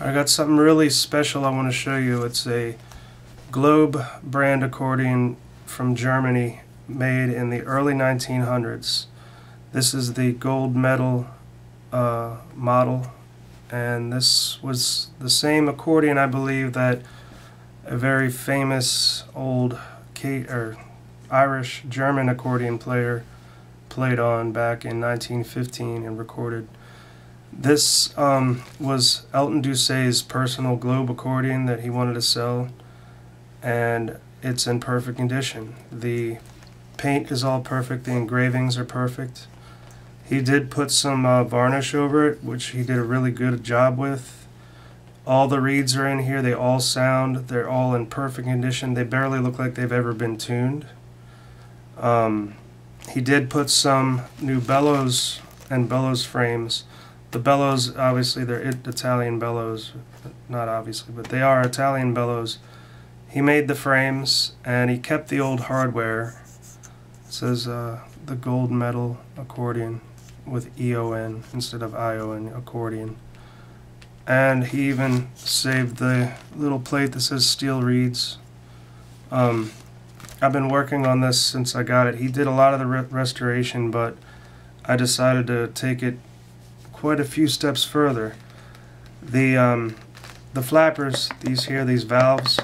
I got something really special I want to show you. It's a Globe brand accordion from Germany, made in the early 1900s. This is the gold medal model, and this was the same accordion, I believe, that a very famous old Irish German accordion player played on back in 1915 and recorded. This was Elton Doucet's personal Globe accordion that he wanted to sell, and it's in perfect condition. The paint is all perfect, the engravings are perfect. He did put some varnish over it, which he did a really good job with. All the reeds are in here, they all sound, they're all in perfect condition. They barely look like they've ever been tuned. He did put some new bellows and bellows frames. The bellows, obviously, they're Italian bellows. Not obviously, but they are Italian bellows. He made the frames, and he kept the old hardware. It says the gold medal accordion with EON instead of ION, accordion. And he even saved the little plate that says steel reeds. I've been working on this since I got it. He did a lot of the restoration, but I decided to take it quite a few steps further. The flappers, these valves,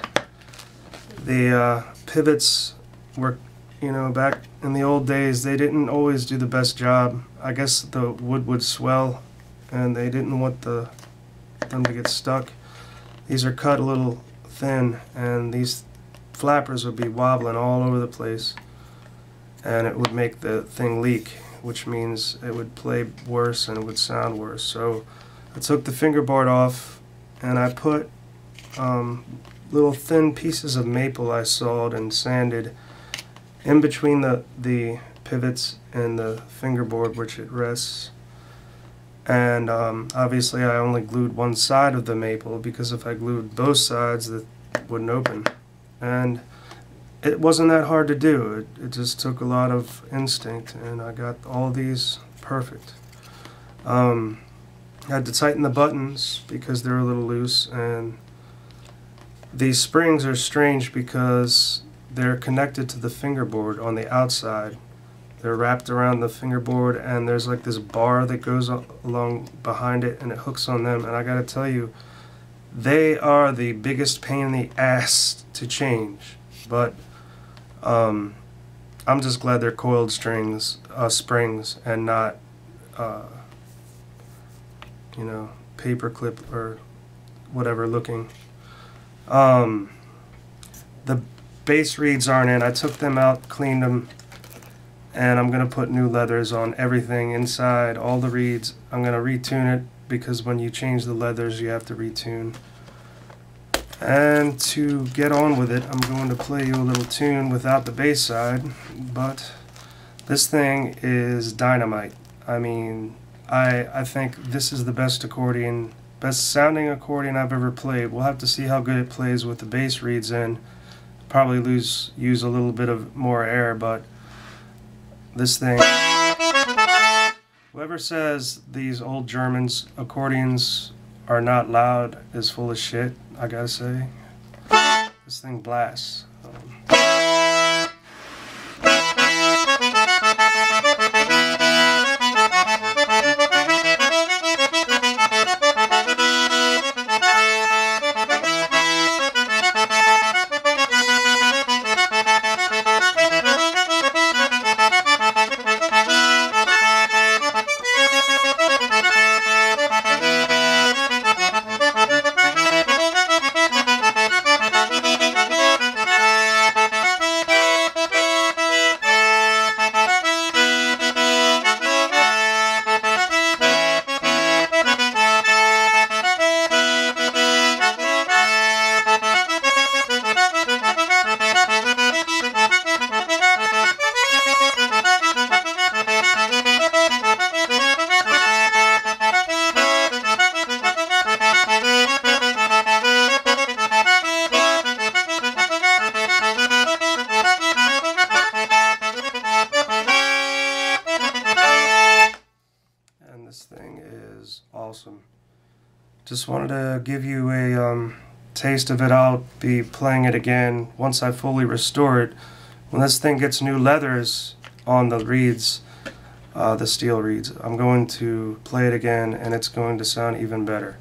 the pivots were, back in the old days, they didn't always do the best job. I guess the wood would swell, and they didn't want them to get stuck. These are cut a little thin, and these flappers would be wobbling all over the place, and it would make the thing leak, which means it would play worse and it would sound worse. So I took the fingerboard off, and I put little thin pieces of maple I sawed and sanded in between the pivots and the fingerboard which it rests. And obviously I only glued one side of the maple, because if I glued both sides, it wouldn't open. And it wasn't that hard to do. It just took a lot of instinct, and I got all these perfect. I had to tighten the buttons because they're a little loose, and these springs are strange because they're connected to the fingerboard on the outside. They're wrapped around the fingerboard, and there's like this bar that goes along behind it, and it hooks on them. And I gotta tell you, they are the biggest pain in the ass to change. But I'm just glad they're coiled springs and not paper clip or whatever looking. The bass reeds aren't in. I took them out, cleaned them, and I'm gonna put new leathers on everything inside, all the reeds. I'm gonna retune it, because when you change the leathers you have to retune. And to get on with it, I'm going to play you a little tune without the bass side, but this thing is dynamite. I mean, I think this is the best sounding accordion I've ever played. We'll have to see how good it plays with the bass reeds in. Probably use a little bit of more air, but this thing, whoever says these old Germans accordions are not loud is full of shit, I gotta say. This thing blasts. This thing is awesome. Just wanted to give you a taste of it. I'll be playing it again once I fully restore it. When this thing gets new leathers on the reeds, the steel reeds, I'm going to play it again and it's going to sound even better.